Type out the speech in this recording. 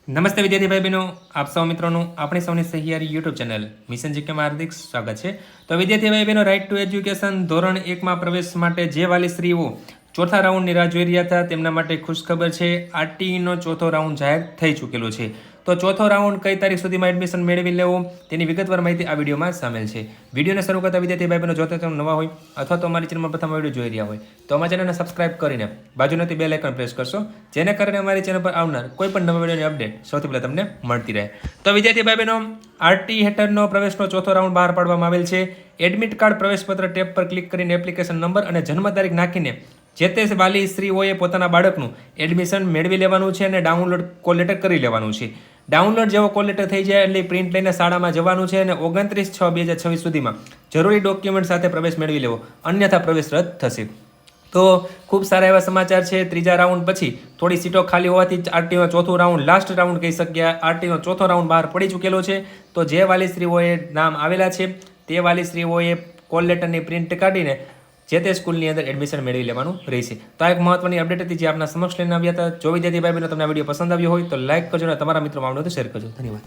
નમસ્તે વિદ્યાર્થી ભાઈ બહેનો, આપ સૌ મિત્રોનું આપણી સૌની સહિયારી યુટ્યુબ ચેનલ મિશન જીકેમાં હાર્દિક સ્વાગત છે. તો વિદ્યાર્થી ભાઈ બહેનો, રાઇટ ટુ એજ્યુકેશન ધોરણ 1માં પ્રવેશ માટે જે વાલીશ્રીઓ ચોથા રાઉન્ડની રાહ જોઈ રહ્યા હતા તેમના માટે ખુશખબર છે. આરટીઈનો ચોથો રાઉન્ડ જાહેર થઈ ચૂકેલો છે. તો ચોથો રાઉન્ડ કઈ તારીખ સુધીમાં એડમિશન મેળવી લેવું તેની વિગતવાર માહિતી આ વિડીયોમાં સામેલ છે. વિડીયોને શરૂ કરતા વિદ્યાર્થી ભાઈ બહેનો, જો તમે નવા હોય અથવા તો અમારી ચેનલમાં પ્રથમ વિડીયો જોઈ રહ્યા હોય તો અમારી ચેનલને સબસ્ક્રાઇબ કરીને બાજુનાથી બેલ આઇકન પ્રેસ કરશો, જેને કારણે અમારી ચેનલ પર આવનાર કોઈ પણ નવા વિડીયોની અપડેટ સૌથી પહેલાં તમને મળતી રહે. તો વિદ્યાર્થી ભાઈ બહેનો, આરટી હેઠળનો પ્રવેશનો ચોથો રાઉન્ડ બહાર પાડવામાં આવેલ છે. એડમિટ કાર્ડ પ્રવેશપત્ર ટેબ પર ક્લિક કરીને એપ્લિકેશન નંબર અને જન્મ તારીખ નાખીને જે તે વાલી શ્રીઓએ પોતાના બાળકનું એડમિશન મેળવી લેવાનું છે અને ડાઉનલોડ કોલ લેટર કરી લેવાનું છે. ડાઉનલોડ જેવો કોલ લેટર થઈ જાય એટલે પ્રિન્ટ લઈને શાળામાં જવાનું છે અને 29/6/2026 સુધીમાં જરૂરી ડોક્યુમેન્ટ સાથે પ્રવેશ મેળવી લેવો, અન્યથા પ્રવેશ રદ થશે. તો ખૂબ સારા એવા સમાચાર છે. ત્રીજા રાઉન્ડ પછી થોડી સીટો ખાલી હોવાથી આરટીનો ચોથું રાઉન્ડ લાસ્ટ રાઉન્ડ કહી શક્યા. આરટીનો ચોથો રાઉન્ડ બહાર પડી ચૂકેલો છે. તો જે વાલીશ્રીઓએ નામ આવેલા છે તે વાલીશ્રીઓએ કોલ લેટરની પ્રિન્ટ કાઢીને જે તે સ્કૂલની અંદર એડમિશન મેળવી લેવાનું રહેશે. તો આ એક મહત્વની અપડેટ હતી જે આપના સમક્ષ લઈને આવ્યા હતા. જો વિદ્યાર્થી ભાઈ બહેનો તમને આ વિડીયો પસંદ આવ્યો હોય તો લાઇક કરજો અને તમારા મિત્રોમાં આવડો તો શેર કરજો. ધન્યવાદ.